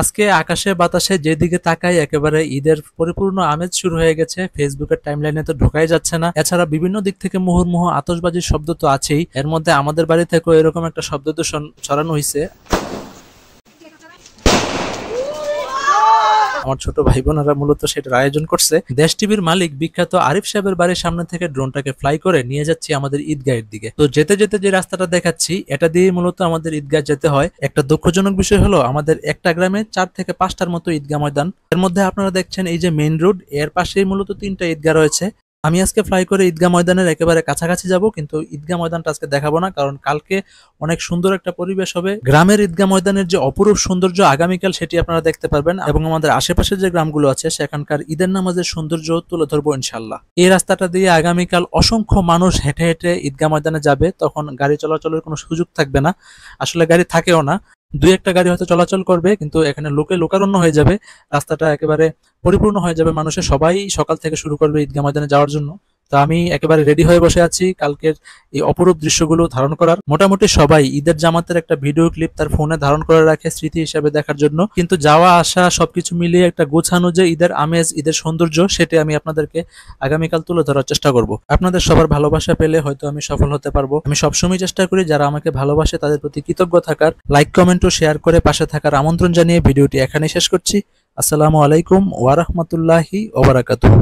আজকে আকাশে বাতাসে যেদিকে তাকাই একেবারে ঈদের পরিপূর্ণ আমেজ শুরু হয়ে গেছে। ফেসবুকের টাইমলাইনে তো ঢোকাই যাচ্ছে না। এছাড়া বিভিন্ন দিক থেকে মুহুর্মুহু আতশবাজির শব্দ তো আছেই, এর মধ্যে আমাদের বাড়ি থেকেও এরকম একটা শব্দ দূষণ ছড়ানো হয়েছে। আমার ছোট ভাই বোনেরা মূলত সেটার আয়োজন করছে। দেশ টিভির মালিক বিখ্যাত আরিফ সাহেবের বাড়ির সামনে থেকে ড্রোনটাকে ফ্লাই করে নিয়ে যাচ্ছি আমাদের ঈদগাহের দিকে। তো যেতে যেতে যে রাস্তাটা দেখাচ্ছি এটা দিয়ে মূলত আমাদের ঈদগাহ যেতে হয়। একটা দুঃখজনক বিষয় হলো আমাদের একটা গ্রামে 4 থেকে 5টার মতো ঈদগাহ ময়দান। এর মধ্যে আপনারা দেখছেন এই যে মেইন রোড, এর পাশেই মূলত 3টা ঈদগাহ রয়েছে। আমি আজকে ফ্লাই করে ঈদগাহ ময়দানের একেবারে কাছাকাছি যাব, কিন্তু ঈদগাহ ময়দানটা আজকে দেখাবো না, কারণ কালকে অনেক সুন্দর একটা পরিবেশ হবে। গ্রামের ঈদগাহ ময়দানের যে অপরূপ সৌন্দর্য আগামীকাল সেটি আপনারা দেখতে পারবেন, এবং আমাদের আশেপাশে যে গ্রামগুলো আছে সেখানকার ঈদের নামাজের সৌন্দর্য তুলে ধরবো ইনশাল্লাহ। এই রাস্তাটা দিয়ে আগামীকাল অসংখ্য মানুষ হেঁটে হেঁটে ঈদগাহ ময়দানে যাবে, তখন গাড়ি চলাচলের কোনো সুযোগ থাকবে না। আসলে গাড়ি থাকেও না, দুই একটা গাড়ি হয়তো চলাচল করবে, কিন্তু এখানে লোকে লোকারণ্য হয়ে যাবে। রাস্তাটা একেবারে পরিপূর্ণ হয়ে যাবে মানুষের, সবাই সকাল থেকে শুরু করবে ঈদগাহ ময়দানে যাওয়ার জন্য। তো আমি একেবারে রেডি হয়ে বসে আছি কালকের এই অপরূপ দৃশ্যগুলো ধারণ করার। মোটামুটি সবাই ঈদের জামাতের একটা ভিডিও ক্লিপ তার ফোনে ধারণ করে রাখে স্মৃতি হিসাবে দেখার জন্য, কিন্তু যাওয়া আসা সবকিছু মিলিয়ে একটা গোছানো যে ঈদের আমেজ, ঈদের সৌন্দর্য, সেটা আমি আপনাদেরকে আগামীকাল তুলে ধরার চেষ্টা করব। আপনাদের সবার ভালোবাসা পেলে হয়তো আমি সফল হতে পারবো। আমি সবসময় চেষ্টা করি যারা আমাকে ভালোবাসে তাদের প্রতি কৃতজ্ঞ থাকার। লাইক কমেন্ট ও শেয়ার করে পাশে থাকার আমন্ত্রণ জানিয়ে ভিডিওটি এখানেই শেষ করছি। আসসালামু আলাইকুম ওয়া রাহমাতুল্লাহি ওয়া বারাকাতুহু।